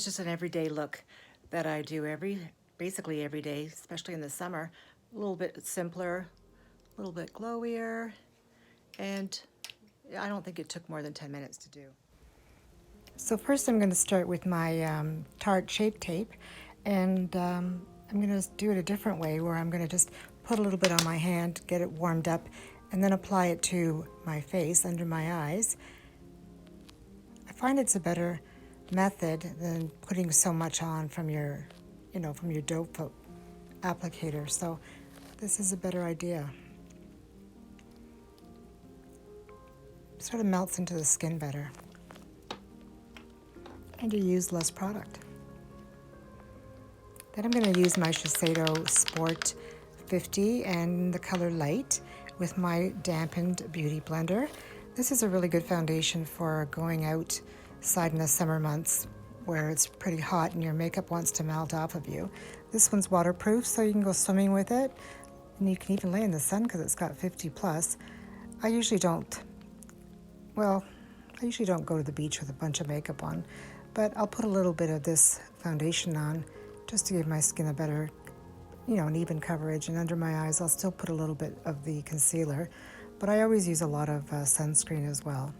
is just an everyday look that I do basically every day, especially in the summer. A little bit simpler, a little bit glowier, and I don't think it took more than 10 minutes to do. So first I'm going to start with my Tarte Shape Tape, and I'm going to do it a different way where I'm going to just put a little bit on my hand, get it warmed up, and then apply it to my face, under my eyes. I find it's a better method than putting so much on from your, from your dope applicator. So this is a better idea. Sort of melts into the skin better. And you use less product. Then I'm going to use my Shiseido Sport 50 and the color Light with my dampened beauty blender. This is a really good foundation for going outside in the summer months where it's pretty hot and your makeup wants to melt off of you. This one's waterproof, so you can go swimming with it, and you can even lay in the sun because it's got 50 plus. I usually don't go to the beach with a bunch of makeup on, but I'll put a little bit of this foundation on just to give my skin a better, an even coverage. And under my eyes, I'll still put a little bit of the concealer, but I always use a lot of sunscreen as well.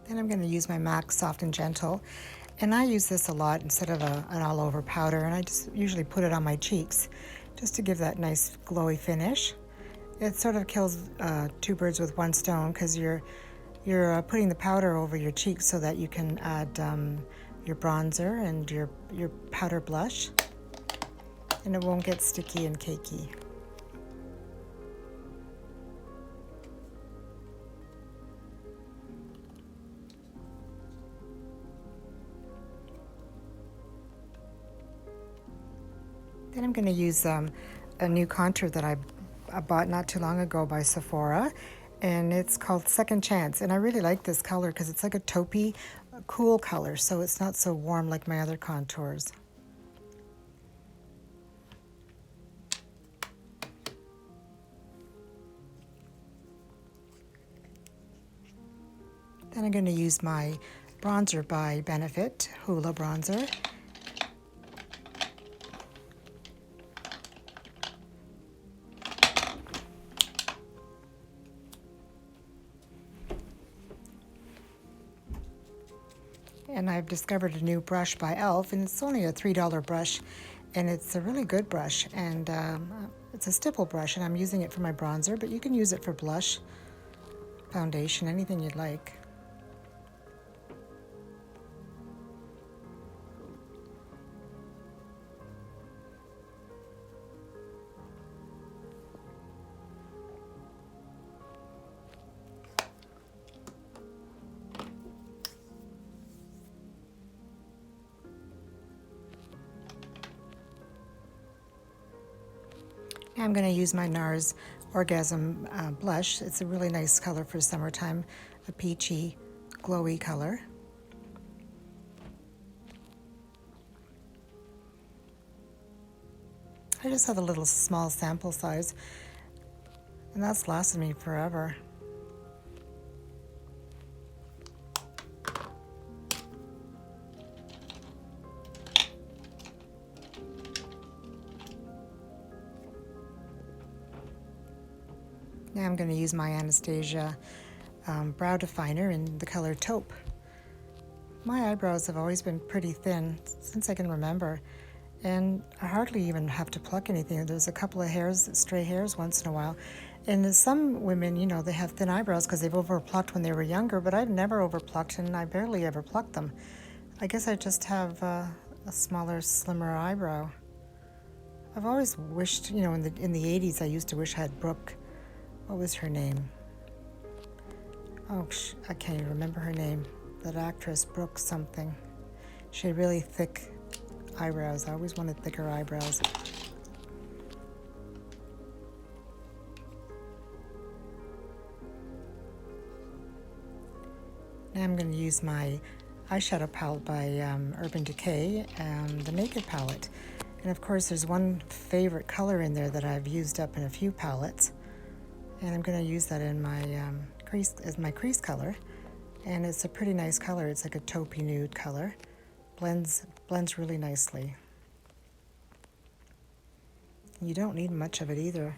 Then I'm going to use my MAC Soft and Gentle, and I use this a lot instead of an all-over powder, and I just usually put it on my cheeks just to give that nice glowy finish. It sort of kills two birds with one stone because you're putting the powder over your cheeks so that you can add your bronzer and your powder blush, and it won't get sticky and cakey. Then I'm going to use a new contour that I bought not too long ago by Sephora, and it's called Second Chance. And I really like this color because it's like a taupey, cool color, so it's not so warm like my other contours. Then I'm going to use my bronzer by Benefit, Hoola bronzer. And I've discovered a new brush by e.l.f., and it's only a $3 brush, and it's a really good brush, and it's a stipple brush, and I'm using it for my bronzer, but you can use it for blush, foundation, anything you'd like. I'm going to use my NARS Orgasm blush. It's a really nice color for summertime, a peachy, glowy color. I just have a little small sample size, and that's lasted me forever. Now I'm going to use my Anastasia brow definer in the color Taupe. My eyebrows have always been pretty thin since I can remember, and I hardly even have to pluck anything. There's a couple of hairs, stray hairs once in a while. And some women, they have thin eyebrows because they've overplucked when they were younger, but I've never overplucked, and I barely ever pluck them. I guess I just have a smaller, slimmer eyebrow. I've always wished, you know, in the 80s, I used to wish I had Brooke. What was her name? Oh, I can't even remember her name. That actress, Brooke something. She had really thick eyebrows. I always wanted thicker eyebrows. Now I'm going to use my eyeshadow palette by Urban Decay, the Naked palette. And of course there's one favorite color in there that I've used up in a few palettes. And I'm going to use that in my crease as my crease color. And it's a pretty nice color. It's like a taupey nude color. Blends really nicely. You don't need much of it either.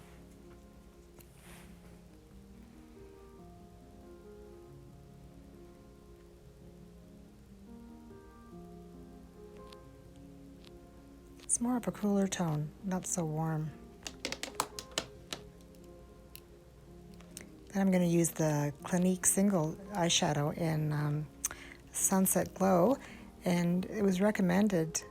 It's more of a cooler tone, not so warm. Then I'm going to use the Clinique Single eyeshadow in Sunset Glow, and it was recommended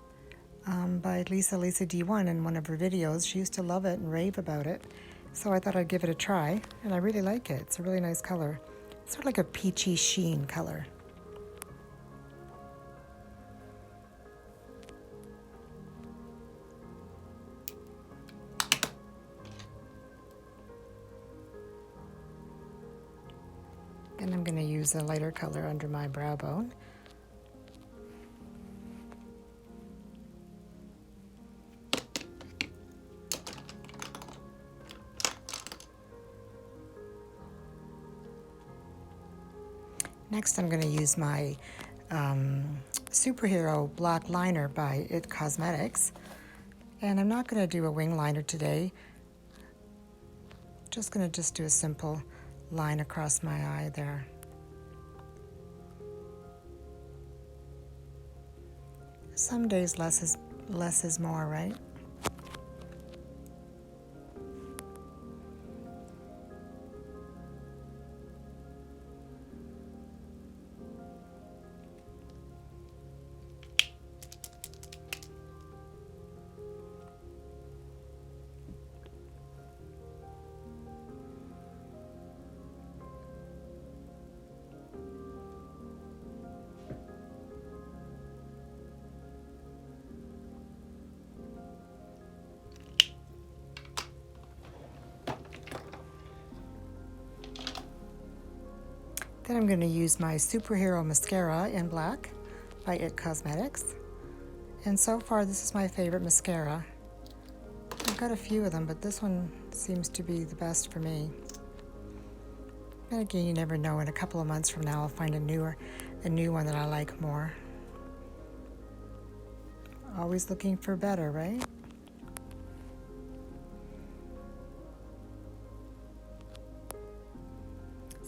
by Lisa D1 in one of her videos. She used to love it and rave about it, so I thought I'd give it a try, and I really like it. It's a really nice color. It's sort of like a peachy sheen color. And I'm going to use a lighter color under my brow bone. Next, I'm going to use my Superhero Black Liner by IT Cosmetics. And I'm not going to do a wing liner today. Just going to do a simple line across my eye there. Some days less is more, right? Then I'm going to use my Superhero Mascara in black by IT Cosmetics. And so far, this is my favorite mascara. I've got a few of them, but this one seems to be the best for me. And again, you never know. In a couple of months from now, I'll find a new one that I like more. Always looking for better, right?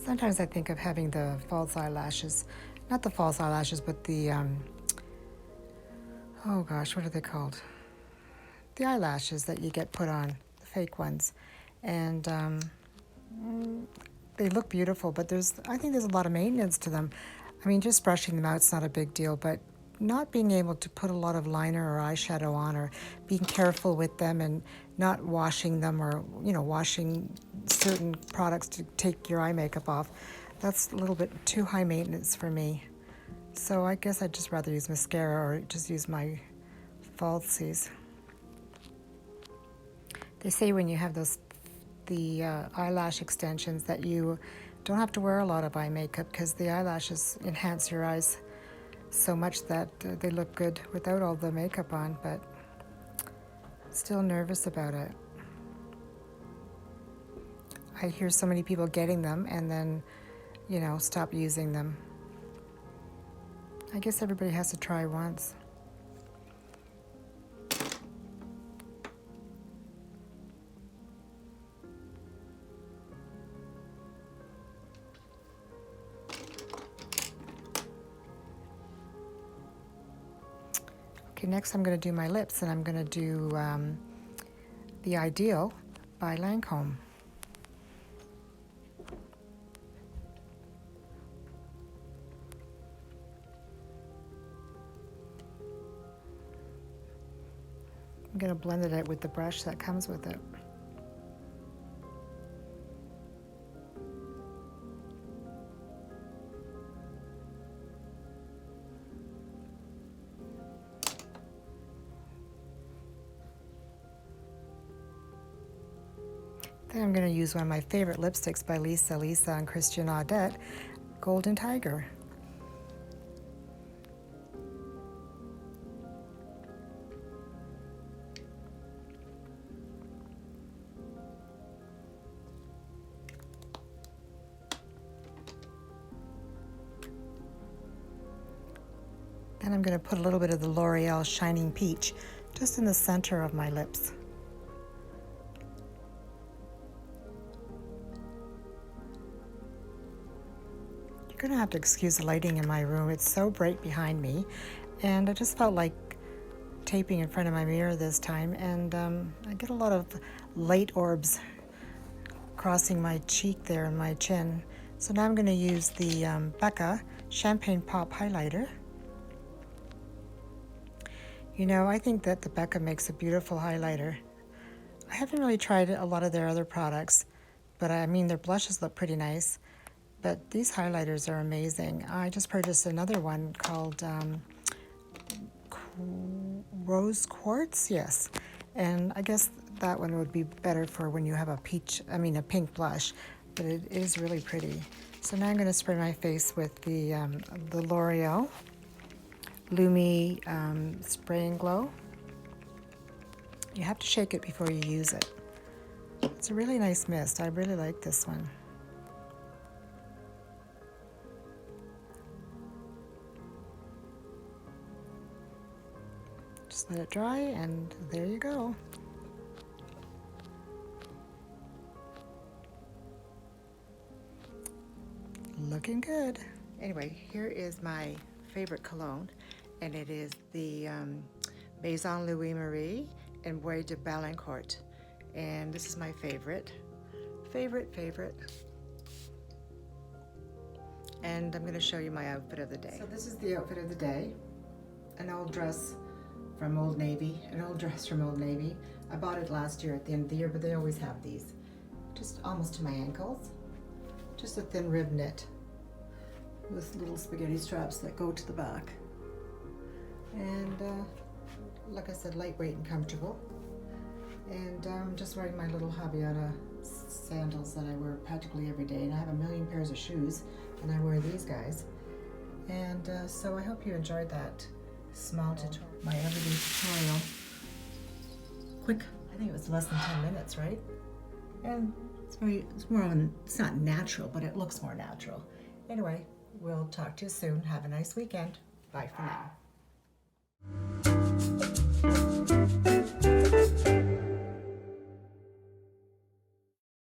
Sometimes I think of having the false eyelashes, not the false eyelashes, but the, oh gosh, what are they called? The eyelashes that you get put on, the fake ones. And they look beautiful, but I think there's a lot of maintenance to them. I mean, just brushing them out is not a big deal, but not being able to put a lot of liner or eyeshadow on, or being careful with them and not washing them, or, you know, washing certain products to take your eye makeup off, that's a little bit too high maintenance for me. So I guess I'd just rather use mascara or just use my falsies. They say when you have the eyelash extensions that you don't have to wear a lot of eye makeup, because the eyelashes enhance your eyes so much that they look good without all the makeup on, but still nervous about it. I hear so many people getting them and then, you know, stop using them. I guess everybody has to try once. Okay, next I'm going to do my lips, and I'm going to do The Ideal by Lancome. going to blend it out with the brush that comes with it. Then I'm going to use one of my favorite lipsticks by Lisa and Christian Audette, Golden Tiger. Then I'm going to put a little bit of the L'Oreal Shining Peach just in the center of my lips. You're going to have to excuse the lighting in my room. It's so bright behind me, and I just felt like taping in front of my mirror this time, and I get a lot of light orbs crossing my cheek there and my chin. So now I'm going to use the Becca Champagne Pop Highlighter. You know, I think that the Becca makes a beautiful highlighter. I haven't really tried a lot of their other products, but I mean, their blushes look pretty nice, but these highlighters are amazing. I just purchased another one called Rose Quartz, yes. And I guess that one would be better for when you have a pink blush, but it is really pretty. So now I'm going to spray my face with the L'Oreal Lumi Spray and Glow. You have to shake it before you use it. It's a really nice mist. I really like this one. Just let it dry, and there you go. Looking good. Anyway, here is my favorite cologne, and it is the Maison Louis Marie and Bois de Balancourt. And this is my favorite. And I'm going to show you my outfit of the day. So this is the outfit of the day. An old dress from Old Navy. I bought it last year at the end of the year, but they always have these. Just almost to my ankles. Just a thin rib knit with little spaghetti straps that go to the back. And like I said, lightweight and comfortable. And I'm just wearing my little Havaiana sandals that I wear practically every day. And I have a million pairs of shoes, and I wear these guys. And so I hope you enjoyed that small tutorial, my everyday tutorial. Quick, I think it was less than 10 minutes, right? And it's not natural, but it looks more natural. Anyway, we'll talk to you soon. Have a nice weekend. Bye for now.